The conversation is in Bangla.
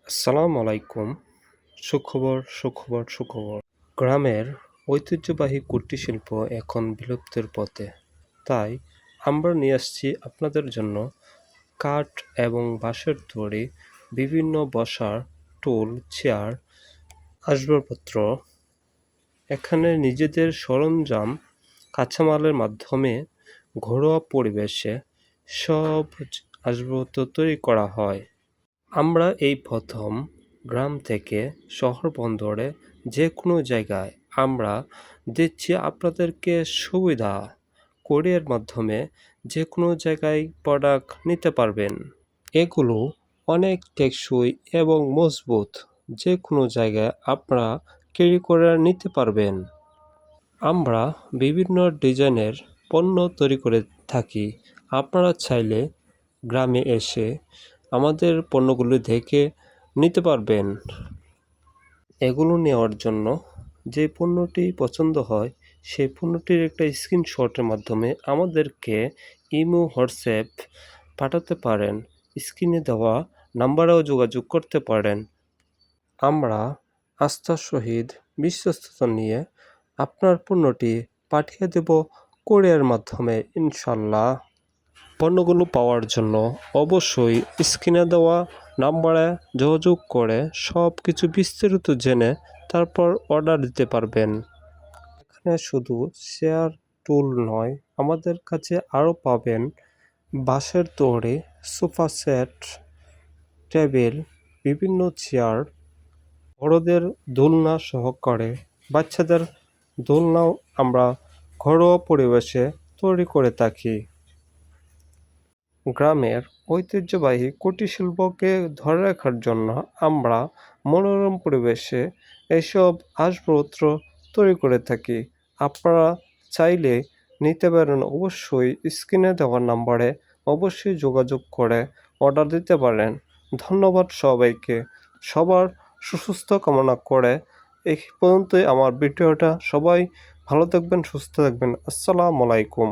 আসসালামু আলাইকুম। সুখবর। গ্রামের ঐতিহ্যবাহী কুটির শিল্প এখন বিলুপ্তির পথে। তাই আমরা নিয়ে আসছি আপনাদের জন্য কাঠ এবং বাঁশের তৈরি বিভিন্ন বসার টুল, চেয়ার, আসবাবপত্র। এখানে নিজেদের সরঞ্জাম, কাঁচামালের মাধ্যমে ঘরোয়া পরিবেশে সব আসবাবপত্র তৈরি করা হয়। আমরা এই প্রথম গ্রাম থেকে শহর বন্দরে যে কোনো জায়গায় আমরা দিচ্ছি আপনাদেরকে সুবিধা। কোরিয়ার মাধ্যমে যে কোনো জায়গায় প্রোডাক্ট নিতে পারবেন। এগুলো অনেক টেকসই এবং মজবুত। যে কোনো জায়গায় আপনারা ক্যারি করে নিতে পারবেন। আমরা বিভিন্ন ডিজাইনের পণ্য তৈরি করে থাকি। আপনারা চাইলে গ্রামে এসে আমাদের পণ্যগুলো দেখে নিতে পারবেন। এগুলো নেওয়ার জন্য যে পণ্যটি পছন্দ হয় সেই পণ্যটির একটা স্ক্রিনশটের মাধ্যমে আমাদেরকে ইমো, হোয়াটসঅ্যাপ পাঠাতে পারেন। স্ক্রিনে দেওয়া নাম্বারেও যোগাযোগ করতে পারেন। আমরা আস্থার সহিত বিশ্বস্ততা নিয়ে আপনার পণ্যটি পাঠিয়ে দেব কোরিয়ার মাধ্যমে ইনশাল্লাহ। পণ্যগুলো পাওয়ার জন্য অবশ্যই স্ক্রিনে দেওয়া নাম্বারে যোগাযোগ করে সব কিছু বিস্তারিত জেনে তারপর অর্ডার দিতে পারবেন। এখানে শুধু চেয়ার, টুল নয়, আমাদের কাছে আরও পাবেন বাঁশের তৈরি সোফা সেট, টেবিল, বিভিন্ন চেয়ার, বড়দের দোলনা সহকারে বাচ্চাদের দোলনাও আমরা ঘরোয়া পরিবেশে তৈরি করে থাকি। গ্রামের ঐতিহ্যবাহী কুটির শিল্পকে ধরে রাখার জন্য আমরা মনোরম পরিবেশে এসব আসবাবপত্র তৈরি করে থাকি। আপনারা চাইলে নিতে পারেন। অবশ্যই স্ক্রিনে দেওয়া নাম্বারে অবশ্যই যোগাযোগ করে অর্ডার দিতে পারেন। ধন্যবাদ সবাইকে। সবার সুস্বাস্থ্য কামনা করে এই পর্যন্তই আমার ভিডিওটা। সবাই ভালো থাকবেন, সুস্থ থাকবেন। আসসালামু আলাইকুম।